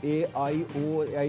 AIOI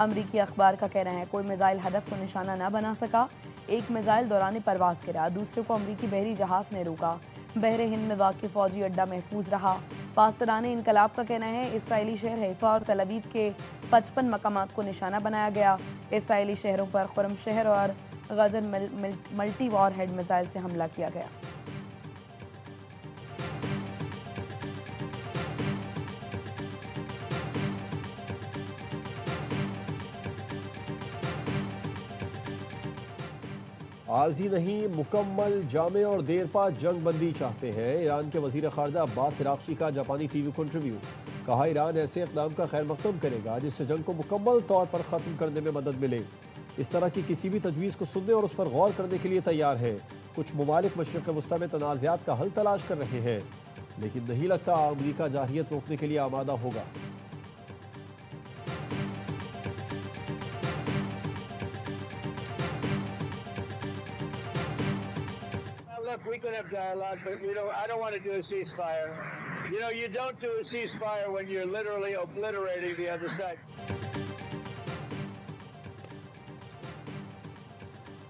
امریکی اخبار کا کہنا ہے کوئی میزائل ہدف کو نشانہ نہ بنا سکا، ایک میزائل دوران پرواز گرا، دوسرے کو امریکی بحری جہاز نے روکا۔ بحر ہند میں واقع فوجی اڈہ محفوظ رہا۔ پاسداران انقلاب کا کہنا ہے اسرائیلی شہر حیفا اور تل ابیب کے 55 مقامات کو نشانہ بنایا گیا۔ اسرائیلی شہروں پر خرم شہر اور غدر ملٹی وار ہیڈ میزائل سے حملہ کیا گیا۔ عارضی نہیں، مکمل، جامع اور دیر پا جنگ بندی چاہتے ہیں۔ ایران کے وزیر خارجہ عباس عراقچی کا جاپانی ٹی وی کو انٹرویو۔ کہا ایران ایسے اقدام کا خیر مقدم کرے گا جس سے جنگ کو مکمل طور پر ختم کرنے میں مدد ملے۔ اس طرح کی کسی بھی تجویز کو سننے اور اس پر غور کرنے کے لیے تیار ہے۔ کچھ ممالک مشرق وسطیٰ میں تنازعات کا حل تلاش کر رہے ہیں، لیکن نہیں لگتا امریکہ جارحیت روکنے کے لیے آمادہ ہوگا۔ Look, we could have dialogue, but I don't want to do a ceasefire. You don't do a ceasefire when you're literally obliterating the other side.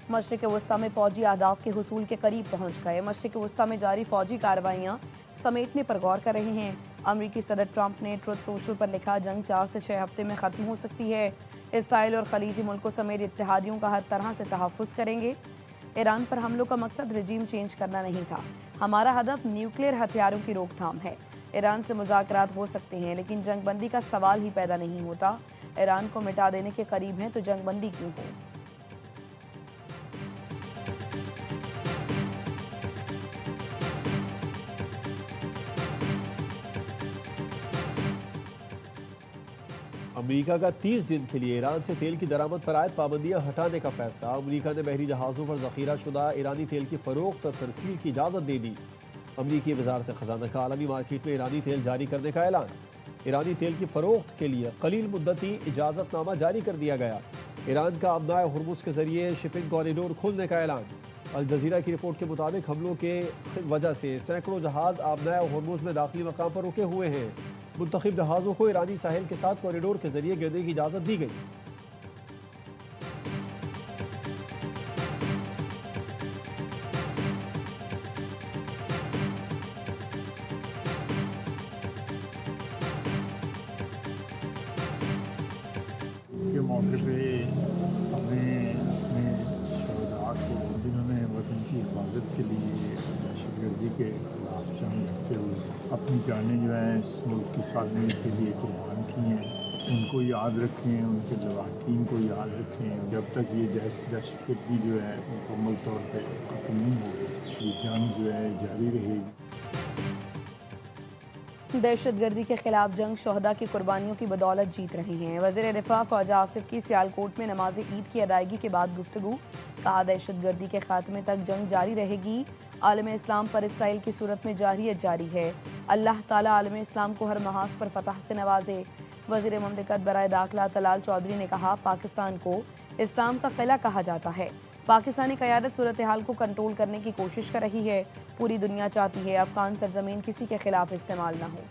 مشرق وسطیٰ میں فوجی اہداف کے حصول کے قریب پہنچ گئے۔ مشرق وسطیٰ میں جاری فوجی کارروائیاں سمیٹنے پر غور کر رہے ہیں۔ امریکی صدر ٹرمپ نے ٹروتھ سوشل پر لکھا جنگ 4 سے 6 ہفتے میں ختم ہو سکتی ہے۔ اسرائیل اور خلیجی ملکوں سمیت اتحادیوں کا ہر طرح سے تحفظ کریں گے۔ ایران پر حملوں کا مقصد رجیم چینج کرنا نہیں تھا، ہمارا ہدف نیوکلیئر ہتھیاروں کی روک تھام ہے۔ ایران سے مذاکرات ہو سکتے ہیں لیکن جنگ بندی کا سوال ہی پیدا نہیں ہوتا۔ ایران کو مٹا دینے کے قریب ہیں تو جنگ بندی کیوں ہو؟ امریکہ کا 30 دن کے لیے ایران سے تیل کی درآمد پر عائد پابندیاں ہٹانے کا فیصلہ۔ امریکہ نے بحری جہازوں پر ذخیرہ شدہ ایرانی تیل کی فروخت اور ترسیل کی اجازت دے دی۔ امریکی وزارت خزانہ کا عالمی مارکیٹ میں ایرانی تیل جاری کرنے کا اعلان۔ ایرانی تیل کی فروخت کے لیے قلیل مدتی اجازت نامہ جاری کر دیا گیا۔ ایران کا آبنائے ہرمز کے ذریعے شپنگ کوریڈور کھولنے کا اعلان۔ الجزیرہ کی رپورٹ کے مطابق حملوں کے وجہ سے سینکڑوں جہاز آبنائے ہرمز میں داخلی مقام پر رکے ہوئے ہیں۔ منتخب جہازوں کو ایرانی ساحل کے ساتھ کوریڈور کے ذریعے گرنے کی اجازت دی گئی۔ کے موقع پہ ہمیں اپنے شہداء کو جنہوں نے وطن کی حفاظت کے لیے دہشت گردی کے خلاف جنگ لڑتے ہوئے اپنی جانیں جو ہیں اس ملک کی سالمیت کے لیے قربان کی ہیں، ان کو یاد رکھیں، ان کے لواحقین کو یاد رکھیں۔ جب تک یہ دہشت گردی جو ہے مکمل طور پہ ختم نہیں ہوگی، یہ جنگ جو ہے جاری رہے گی۔ دہشت گردی کے خلاف جنگ شہداء کی قربانیوں کی بدولت جیت رہی ہیں۔ وزیر دفاع خواجہ آصف کی سیالکوٹ میں نماز عید کی ادائیگی کے بعد گفتگو۔ کہا دہشت گردی کے خاتمے تک جنگ جاری رہے گی۔ عالم اسلام پر اسرائیل کی صورت میں جارحیت جاری ہے۔ اللہ تعالیٰ عالم اسلام کو ہر محاذ پر فتح سے نوازے۔ وزیر مملکت برائے داخلہ طلال چودھری نے کہا پاکستان کو اسلام کا قلعہ کہا جاتا ہے۔ پاکستانی قیادت صورتحال کو کنٹرول کرنے کی کوشش کر رہی ہے۔ پوری دنیا چاہتی ہے افغان سرزمین کسی کے خلاف استعمال نہ ہو۔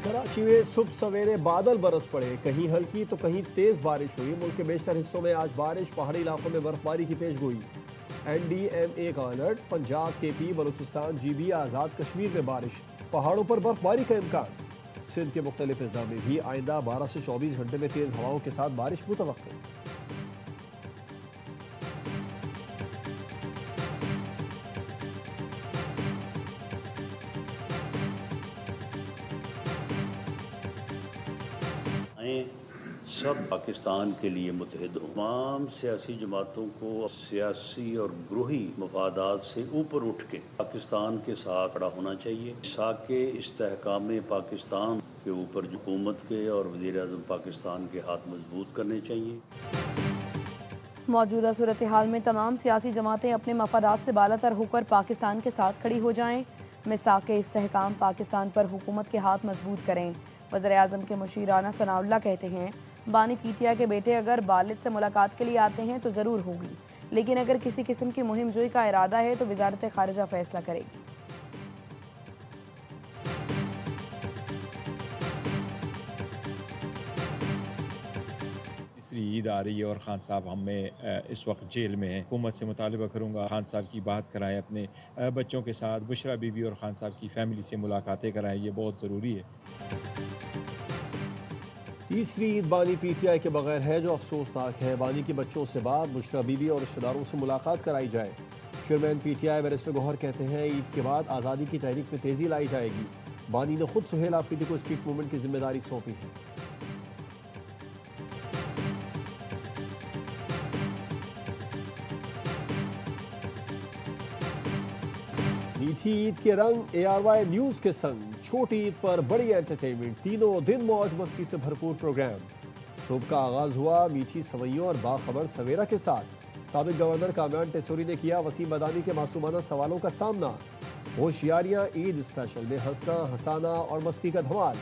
کراچی میں صبح سویرے بادل برس پڑے، کہیں ہلکی تو کہیں تیز بارش ہوئی۔ ملک کے بیشتر حصوں میں آج بارش، پہاڑی علاقوں میں برف باری کی پیش گوئی۔ NDMA کا alert, Punjab, KP، Balochistan, GB، Azad Kashmir میں بارش، پہاڑوں پر برف باری کا امکان۔ سندھ کے مختلف اضلاع میں بھی آئندہ 12 سے 24 گھنٹے میں تیز ہواؤں کے ساتھ بارش متوقع۔ سب پاکستان کے لیے متحد ہوں۔ تمام سیاسی جماعتوں کو سیاسی اور گروہی مفادات سے اوپر اٹھ کے پاکستان کے ساتھ کھڑا ہونا چاہیے۔ ساکھ استحکام پاکستان کے اوپر حکومت کے اور وزیر اعظم پاکستان کے ہاتھ مضبوط کرنے چاہیے۔ موجودہ صورتحال میں تمام سیاسی جماعتیں اپنے مفادات سے بالاتر ہو کر پاکستان کے ساتھ کھڑی ہو جائیں۔ میثاق استحکام پاکستان پر حکومت کے ہاتھ مضبوط کریں۔ وزیر اعظم کے مشیر رانا ثناءاللہ کہتے ہیں بانی PTI کے بیٹے اگر والد سے ملاقات کے لیے آتے ہیں تو ضرور ہوگی، لیکن اگر کسی قسم کی مہم جوئی کا ارادہ ہے تو وزارت خارجہ فیصلہ کرے گی۔ تیسری عید آ رہی ہے اور خان صاحب ہمیں اس وقت جیل میں ہیں۔ حکومت سے مطالبہ کروں گا خان صاحب کی بات کرائیں، اپنے بچوں کے ساتھ بشرا بی بی اور خان صاحب کی فیملی سے ملاقاتیں کرائیں، یہ بہت ضروری ہے۔ تیسری عید بانی پی ٹی آئی کے بغیر ہے جو افسوسناک ہے۔ بانی کے بچوں سے بات، بشرا بی بی اور رشتہ داروں سے ملاقات کرائی جائے۔ چیئرمین پی ٹی آئی بیرسٹر گوہر کہتے ہیں عید کے بعد آزادی کی تحریک میں تیزی لائی جائے گی۔ بانی نے خود سہیل آفریدی کو اسٹریٹ موومنٹ کی ذمہ داری سونپی ہے۔ میٹھی عید کے رنگ ARY نیوز کے سنگ، چھوٹی عید پر بڑی انٹرٹینمنٹ، تینوں دن موج مستی سے بھرپور پروگرام۔ صبح کا آغاز ہوا میٹھی سوئیوں اور باخبر سویرا کے ساتھ۔ سابق گورنر کامران ٹیسوری نے کیا وسیم مدانی کے معصومانہ سوالوں کا سامنا۔ ہوشیاریاں عید اسپیشل میں ہنسنا ہنسانا اور مستی کا دھمال۔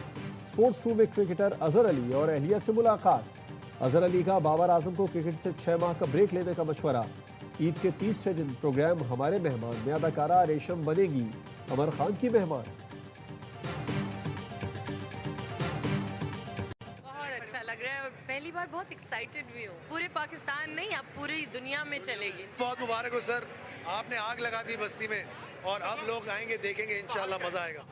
سپورٹس روم میں کرکٹر اظہر علی اور اہلیہ سے ملاقات۔ اظہر علی کا بابر اعظم کو کرکٹ سے 6 ماہ کا بریک لینے کا مشورہ۔ عید کے تیسرے دن پروگرام ہمارے مہمان میں اداکارہ ریشم بنے گی عمر خان کی مہمان۔ بہت اچھا لگ رہا ہے اور پہلی بار بہت ایکسائٹڈ بھی ہوں۔ پورے پاکستان نہیں، اب پوری دنیا میں چلے گی۔ بہت مبارک ہو سر، آپ نے آگ لگا دی بستی میں اور اب لوگ آئیں گے، دیکھیں گے، انشاءاللہ مزہ آئے گا۔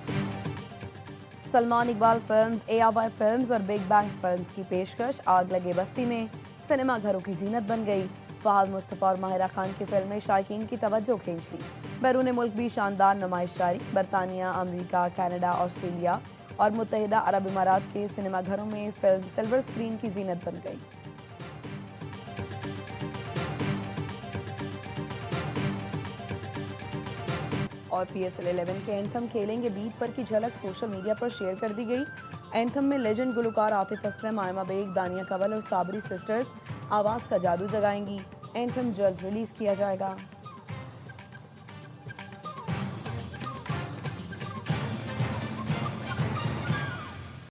Salman Iqbal films, ARY films اور بگ بینگ فلمز کی پیشکش آگ لگے بستی میں سنیما گھروں کی زینت بن گئی۔ فہد مصطفیٰ اور ماہرہ خان کی فلمیں شائقین کی توجہ کھینچ لی۔ بیرون ملک بھی شاندار نمائش جاری۔ برطانیہ، امریکہ، کینیڈا، آسٹریلیا اور متحدہ عرب امارات کے سنیما گھروں میں فلم سلور اسکرین کی زینت بن گئی۔ اور PSL 11 کے اینتھم کھیلیں گے بیت پر کی جھلک سوشل میڈیا پر شیئر کر دی گئی۔ اینتھم میں لیجنڈ گلوکار عاطف اسلم، آئمہ بیگ، دانیہ کنول اور صابری سسٹرز آواز کا جادو جگائیں گی۔ اینتھم جلد ریلیز کیا جائے گا۔